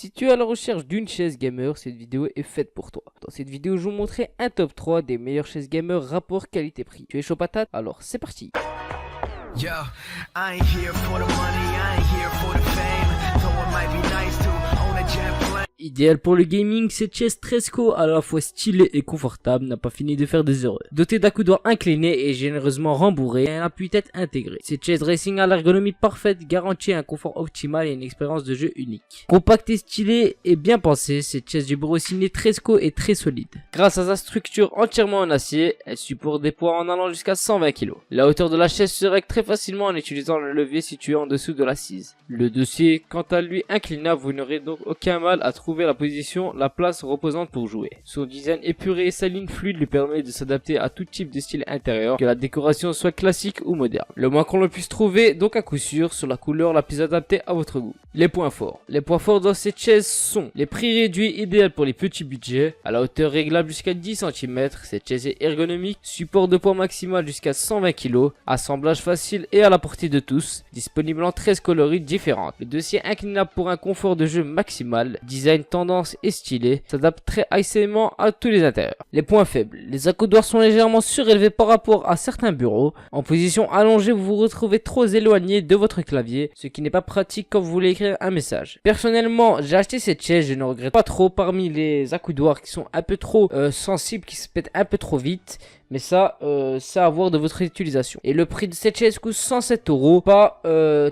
Si tu es à la recherche d'une chaise gamer, cette vidéo est faite pour toi. Dans cette vidéo, je vous montrerai un top 3 des meilleures chaises gamer rapport qualité-prix. Tu es chaud patate? Alors c'est parti. Yo, I ain't here for the money, I ain't here for the fame. Though it might be nice to own a jet plane. Idéal pour le gaming, cette chaise Tresco, à la fois stylée et confortable, n'a pas fini de faire des heureux. Dotée d'accoudoirs inclinés et généreusement rembourrés, et un appui-tête intégré. Cette chaise racing a l'ergonomie parfaite, garantit un confort optimal et une expérience de jeu unique. Compacte et stylée et bien pensée, cette chaise du bureau signée Tresco est très solide. Grâce à sa structure entièrement en acier, elle supporte des poids en allant jusqu'à 120 kg. La hauteur de la chaise se règle très facilement en utilisant le levier situé en dessous de l'assise. Le dossier, quant à lui inclinable, vous n'aurez donc aucun mal à trouver la position, la place reposante pour jouer. Son design épuré et sa ligne fluide lui permet de s'adapter à tout type de style intérieur, que la décoration soit classique ou moderne. Le moins qu'on le puisse trouver, donc à coup sûr, sur la couleur la plus adaptée à votre goût. Les points forts. Les points forts dans cette chaise sont les prix réduits idéal pour les petits budgets, à la hauteur réglable jusqu'à 10 cm, cette chaise est ergonomique, support de poids maximal jusqu'à 120 kg, assemblage facile et à la portée de tous, disponible en 13 coloris différentes. Le dossier inclinable pour un confort de jeu maximal, design tendance et stylé, s'adapte très aisément à tous les intérieurs. Les points faibles. Les accoudoirs sont légèrement surélevés par rapport à certains bureaux. En position allongée, vous vous retrouvez trop éloigné de votre clavier, ce qui n'est pas pratique quand vous voulez écrire un message. Personnellement, j'ai acheté cette chaise, je ne regrette pas trop parmi les accoudoirs qui sont un peu trop sensibles, qui se pètent un peu trop vite. Mais ça, c'est à voir de votre utilisation. Et le prix de cette chaise coûte 107 €. Pas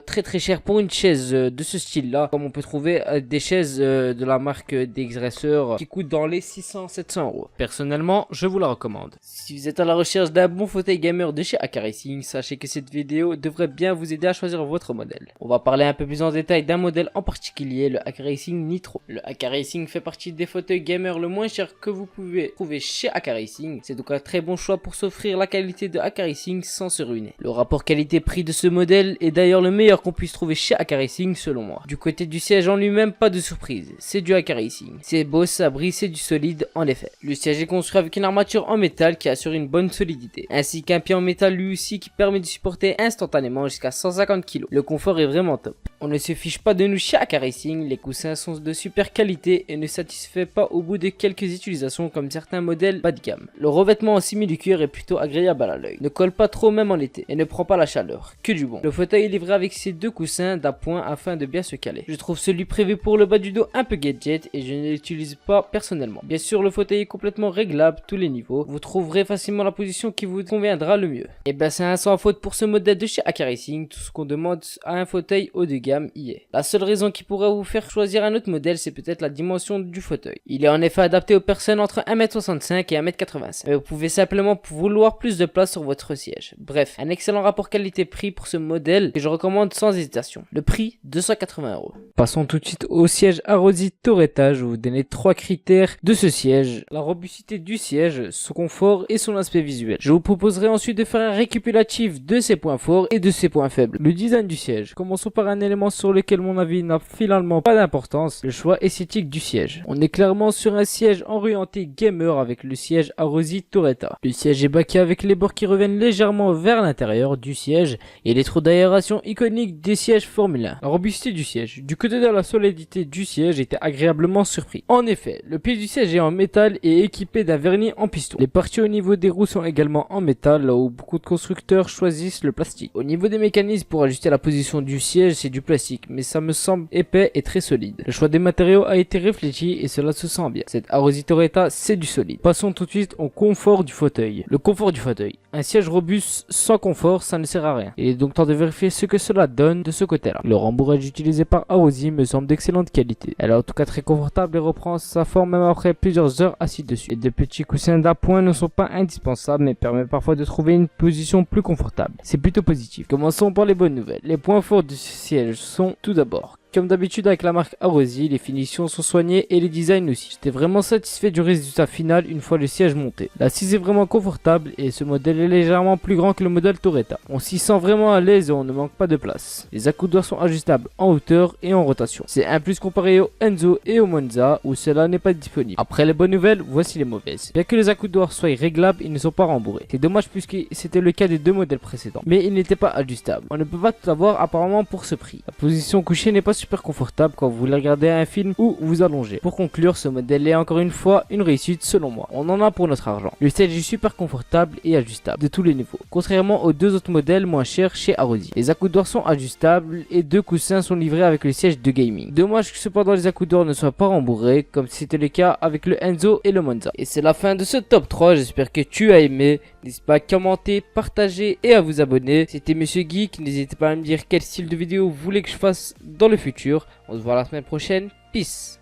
très cher pour une chaise de ce style-là. Comme on peut trouver des chaises de la marque Dexracer qui coûtent dans les 600-700 €. Personnellement, je vous la recommande. Si vous êtes à la recherche d'un bon fauteuil gamer de chez AK Racing, sachez que cette vidéo devrait bien vous aider à choisir votre modèle. On va parler un peu plus en détail d'un modèle en particulier, le AK Racing Nitro. Le AK Racing fait partie des fauteuils gamer le moins cher que vous pouvez trouver chez AK Racing. C'est donc un très bon choix pour s'offrir la qualité de AK Racing sans se ruiner. Le rapport qualité-prix de ce modèle est d'ailleurs le meilleur qu'on puisse trouver chez AK Racing selon moi. Du côté du siège en lui-même, pas de surprise, c'est du AK Racing. C'est beau, ça brille, c'est du solide en effet. Le siège est construit avec une armature en métal qui assure une bonne solidité, ainsi qu'un pied en métal lui aussi qui permet de supporter instantanément jusqu'à 150 kg. Le confort est vraiment top. On ne se fiche pas de nous chez AK Racing, les coussins sont de super qualité et ne satisfait pas au bout de quelques utilisations comme certains modèles bas de gamme. Le revêtement en simili du cuir est plutôt agréable à l'œil, ne colle pas trop même en été et ne prend pas la chaleur, que du bon. Le fauteuil est livré avec ses deux coussins d'appoint afin de bien se caler. Je trouve celui prévu pour le bas du dos un peu gadget et je ne l'utilise pas personnellement. Bien sûr, le fauteuil est complètement réglable tous les niveaux, vous trouverez facilement la position qui vous conviendra le mieux. Et ben c'est un sans faute pour ce modèle de chez AK Racing, tout ce qu'on demande à un fauteuil haut de gamme y est. La seule raison qui pourrait vous faire choisir un autre modèle, c'est peut-être la dimension du fauteuil. Il est en effet adapté aux personnes entre 1m65 et 1m85, mais vous pouvez simplement vouloir plus de place sur votre siège. Bref, un excellent rapport qualité-prix pour ce modèle que je recommande sans hésitation. Le prix, 280 €. Passons tout de suite au siège Arrosi Toretta. Je vais vous donner 3 critères de ce siège. La robustité du siège, son confort et son aspect visuel. Je vous proposerai ensuite de faire un récapitulatif de ses points forts et de ses points faibles. Le design du siège. Commençons par un élément sur lequel mon avis n'a finalement pas d'importance, le choix esthétique du siège. On est clairement sur un siège orienté gamer avec le siège Arrosi Toretta. Le siège est baqué avec les bords qui reviennent légèrement vers l'intérieur du siège et les trous d'aération iconiques des sièges Formule 1. La robustité du siège. Du côté de la solidité du siège, j'étais agréablement surpris. En effet, le pied du siège est en métal et équipé d'un vernis en piston. Les parties au niveau des roues sont également en métal, là où beaucoup de constructeurs choisissent le plastique. Au niveau des mécanismes pour ajuster la position du siège, c'est du plastique, mais ça me semble épais et très solide. Le choix des matériaux a été réfléchi et cela se sent bien. Cette Arrosi Toretta, c'est du solide. Passons tout de suite au confort du fauteuil. Le confort du fauteuil. Un siège robuste sans confort, ça ne sert à rien. Il est donc temps de vérifier ce que cela donne de ce côté-là. Le rembourrage utilisé par Arrosi me semble d'excellente qualité. Elle est en tout cas très confortable et reprend sa forme même après plusieurs heures assis dessus. Et de petits coussins d'appoint ne sont pas indispensables mais permettent parfois de trouver une position plus confortable. C'est plutôt positif. Commençons par les bonnes nouvelles. Les points forts du siège sont tout d'abord Comme d'habitude avec la marque Arrosi, les finitions sont soignées et les designs aussi. J'étais vraiment satisfait du résultat final une fois le siège monté. L'assise est vraiment confortable et ce modèle est légèrement plus grand que le modèle Toretta. On s'y sent vraiment à l'aise et on ne manque pas de place. Les accoudoirs sont ajustables en hauteur et en rotation. C'est un plus comparé au Enzo et au Monza où cela n'est pas disponible. Après les bonnes nouvelles, voici les mauvaises. Bien que les accoudoirs soient réglables, ils ne sont pas rembourrés. C'est dommage puisque c'était le cas des deux modèles précédents. Mais ils n'étaient pas ajustables. On ne peut pas tout avoir apparemment pour ce prix. La position couchée n'est pas super confortable quand vous voulez regarder un film ou vous allonger. Pour conclure, ce modèle est encore une fois une réussite selon moi. On en a pour notre argent. Le siège est super confortable et ajustable de tous les niveaux, contrairement aux deux autres modèles moins chers chez Arodi. Les accoudoirs sont ajustables et deux coussins sont livrés avec le siège de gaming. Dommage que cependant les accoudoirs ne soient pas rembourrés comme c'était le cas avec le Enzo et le Monza. Et c'est la fin de ce top 3, j'espère que tu as aimé. N'hésite pas à commenter, partager et à vous abonner. C'était Monsieur Geek, n'hésitez pas à me dire quel style de vidéo vous voulez que je fasse dans le futur. On se voit la semaine prochaine, peace.